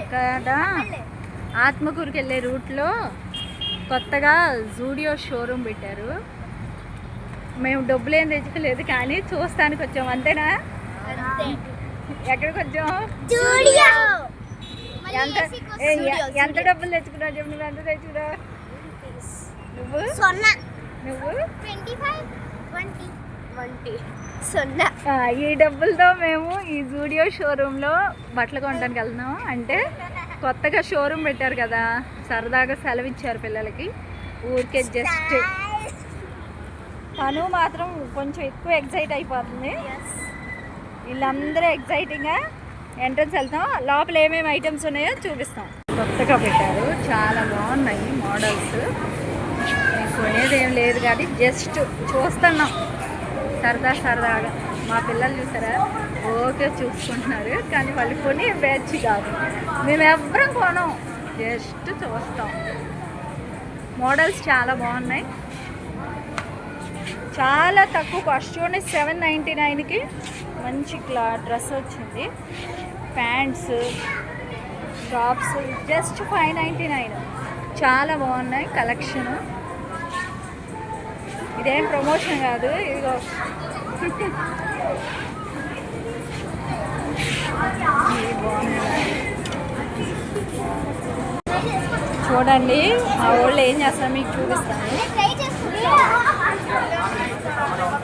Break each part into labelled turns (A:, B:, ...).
A: ఇక్కడ ఆత్మకూరుకి వెళ్ళే రూట్లో కొత్తగా జూడియో షోరూమ్ పెట్టారు. మేము డబ్బులు ఏం తెచ్చుకోలేదు కానీ చూస్తానికి వచ్చాం, అంతేనా? ఎక్కడికి వచ్చాం? ఎంత డబ్బులు తెచ్చుకున్నావు చెప్పు. నువ్వు ఎంత తెచ్చుకున్నావు? నువ్వు ఈ డబ్బులతో మేము ఈ జూడియో షోరూంలో బట్టలు కొనడానికి వెళ్తున్నాం. అంటే కొత్తగా షోరూమ్ పెట్టారు కదా, సరదాగా సెలవు ఇచ్చారు పిల్లలకి. ఊరికే జస్ట్ తను మాత్రం కొంచెం ఎక్కువ ఎగ్జైట్ అయిపోతుంది. వీళ్ళందరూ ఎగ్జైటింగ్గా ఎంట్రన్స్ వెళ్తాం. లోపల ఏమేమి ఐటమ్స్ ఉన్నాయో చూపిస్తాం. కొత్తగా పెట్టారు, చాలా బాగున్నాయి మోడల్స్. కొనేది ఏం లేదు కానీ జస్ట్ చూస్తున్నాం సరదాగా. మా పిల్లలు చూసారా, ఓకే చూసుకుంటున్నారు కానీ వాళ్ళు కొనే బ్యాచ్ కాదు. మేము ఎవ్వరం కొనం, జస్ట్ చూస్తాం. మోడల్స్ చాలా బాగున్నాయి, చాలా తక్కువ కాస్ట్. చూడండి, 799కి మంచి డ్రెస్ వచ్చింది. Pants, tops just 599. చాలా బాగున్నాయి కలెక్షన్. ఇదేం ప్రమోషన్ కాదు, ఇదిగో చూడండి. ఆ వాళ్ళు ఏం చేస్తారో మీకు చూపిస్తాను.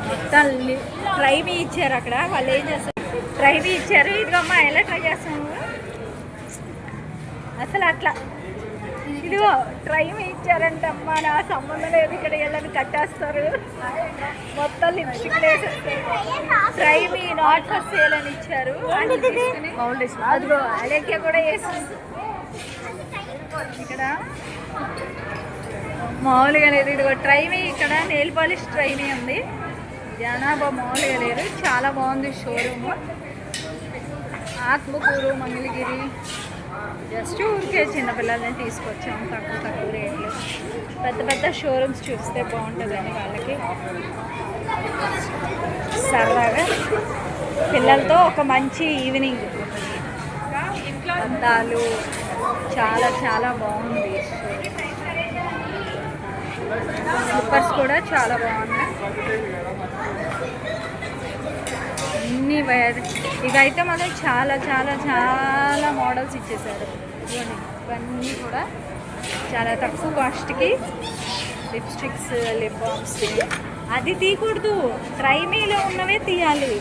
A: మొత్తం ట్రై మీ ఇచ్చారు అక్కడ. వాళ్ళు ఏం చేస్తారు, ట్రై మీ ఇచ్చారు. ఇదిగో అమ్మా, ఎలా ట్రై చేస్తాము అసలు అట్లా. ఇదిగో ట్రై మీ ఇచ్చారంటే అమ్మా, నా సంబంధం లేదు, ఇక్కడ వెళ్ళని కట్టేస్తారు. మొత్తం లిప్స్టిక్ వేసేస్తారు. Try me not for sale అని ఇచ్చారు. అదిగో అలేఖ్య కూడా వేస్తుంది. ఇక్కడ మామూలుగా లేదు. ఇదిగో ట్రై మీ, ఇక్కడ నెయిల్ పాలిష్ ట్రై మీ ఉంది. జనాభా మామూలుగా లేరు, చాలా బాగుంది షోరూము. ఆత్మకూరు, మంగళగిరి, జస్ట్ ఊరికే చిన్నపిల్లల్ని తీసుకొచ్చాము తక్కువ రేట్లు. పెద్ద షోరూమ్స్ చూస్తే బాగుంటుందని వాళ్ళకి సరదాగా పిల్లలతో ఒక మంచి ఈవినింగ్. అందాలు చాలా బాగుంది. స్లిప్పర్స్ కూడా చాలా బాగున్నాయి. అన్నీ ఇవైతే మనం చాలా మోడల్స్ ఇచ్చేసారు. ఇవన్నీ కూడా చాలా తక్కువ కాస్ట్కి. Lipsticks, lip balms. అది తీయకూడదు, ట్రై మీలో ఉన్నవే తీయాలి.